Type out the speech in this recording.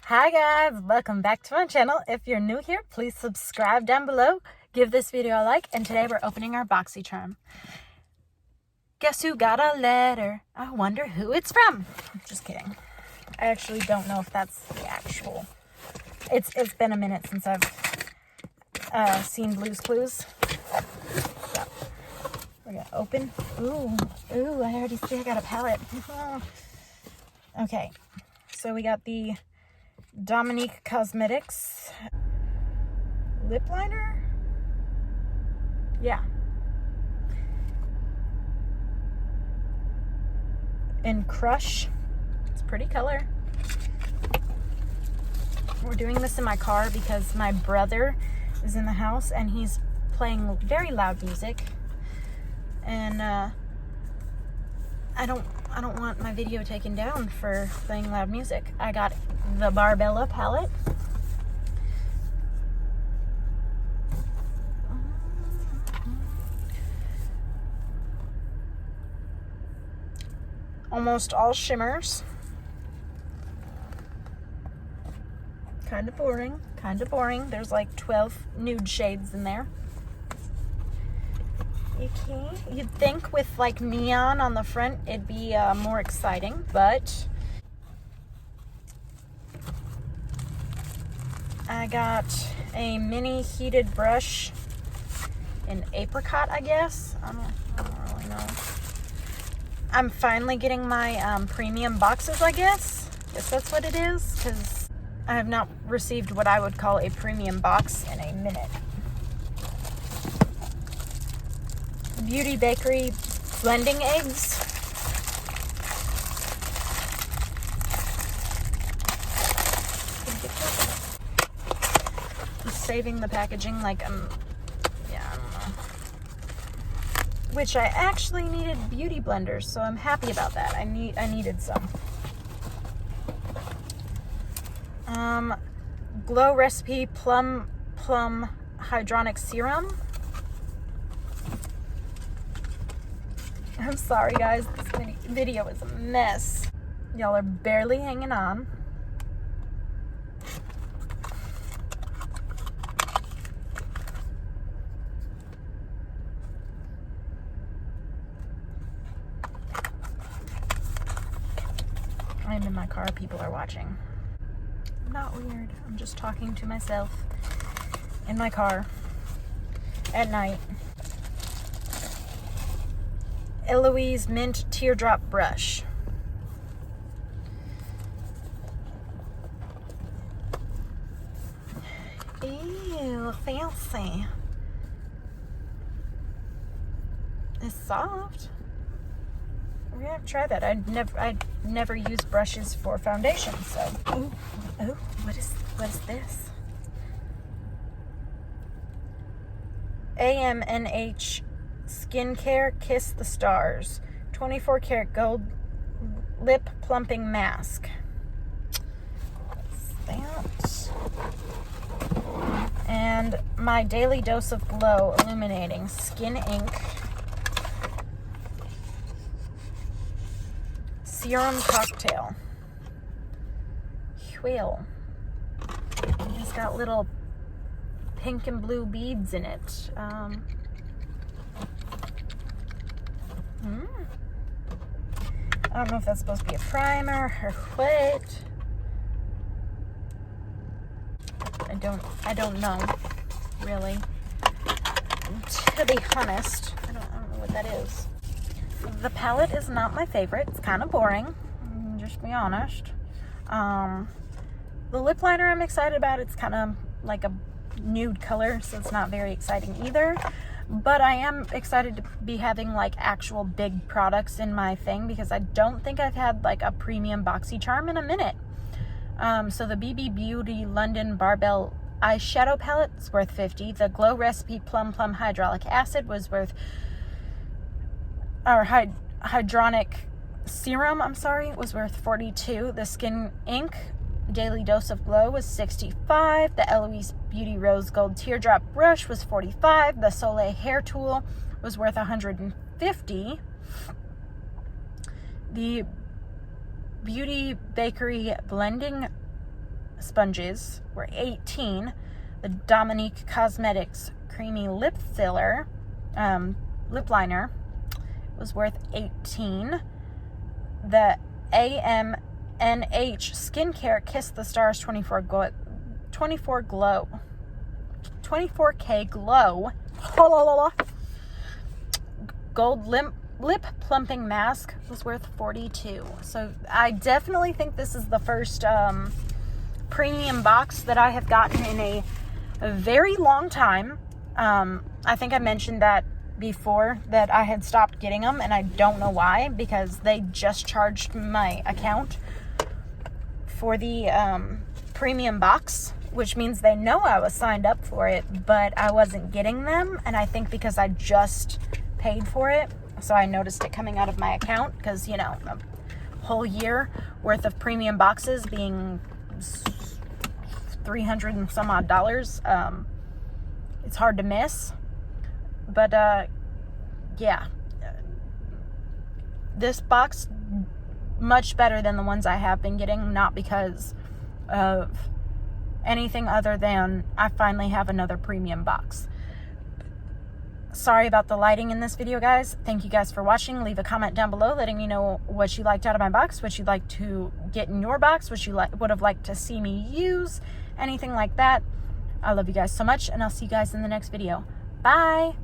Hi guys, welcome back to my channel. If you're new here, please subscribe down below, give this video a like, and today we're opening our boxy charm. Guess who got a letter? I wonder who it's from. Just kidding. I actually don't know if that's the actual. It's been a minute since I've seen Blue's Clues. So we're gonna open. Ooh, I already see I got a palette. Okay, so we got the Dominique Cosmetics lip liner. Yeah. In Crush. It's a pretty color. We're doing this in my car because my brother is in the house and he's playing very loud music. And I don't want my video taken down for playing loud music. I got the Barbella palette. Almost all shimmers. Kind of boring. There's like 12 nude shades in there. Okay, you'd think with like neon on the front it'd be more exciting, but I got a mini heated brush in apricot, I guess. I don't really know. I'm finally getting my premium boxes, I guess. Guess that's what it is, because I have not received what I would call a premium box in a minute. Beauty Bakery blending eggs. I'm saving the packaging like yeah, I don't know. Which I actually needed beauty blenders, so I'm happy about that. I needed some. Glow Recipe Plum Hydronic Serum. I'm sorry guys, this video is a mess. Y'all are barely hanging on. I'm in my car, people are watching. Not weird, I'm just talking to myself in my car at night. Eloise Mint Teardrop Brush. Ew, fancy. It's soft. We're gonna have to try that. I'd never use brushes for foundation, so. Oh, what is this? AMNH Skincare Kiss the Stars 24 karat gold lip plumping mask. What's that? And my Daily Dose of Glow Illuminating Skin Ink Serum Cocktail. Well, it's got little pink and blue beads in it. I don't know if that's supposed to be a primer or what. I don't know, really. To be honest, I don't know what that is. The palette is not my favorite. It's kind of boring, just to be honest. The lip liner I'm excited about. It's kind of like a nude color, so it's not very exciting either. But I am excited to be having like actual big products in my thing because I don't think I've had like a premium boxy charm in a minute. So the BB Beauty London Barbell eyeshadow palette is worth $50. The Glow Recipe Plum Hydraulic Acid was worth, or Hydronic Serum, I'm sorry, was worth $42. The Skin Ink Daily Dose of Glow was $65. The Eloise Beauty Rose Gold Teardrop Brush was $45. The Soleil Hair Tool was worth $150. The Beauty Bakery Blending sponges were $18. The Dominique Cosmetics Creamy Lip Filler, lip liner, was worth $18. The AMNH Skincare Kiss the Stars 24K Glow Gold Lip Plumping Mask was worth $42. So I definitely think this is the first premium box that I have gotten in a very long time. I think I mentioned that before, that I had stopped getting them, and I don't know why, because they just charged my account for the premium box, which means they know I was signed up for it, but I wasn't getting them. And I think because I just paid for it, so I noticed it coming out of my account, because, you know, a whole year worth of premium boxes being $300 and some odd dollars, it's hard to miss. But yeah, this box much better than the ones I have been getting, not because of anything other than I finally have another premium box. Sorry about the lighting in this video, guys. Thank you guys for watching. Leave a comment down below letting me know what you liked out of my box, what you'd like to get in your box, what you would have liked to see me use, anything like that. I love you guys so much, and I'll see you guys in the next video. Bye!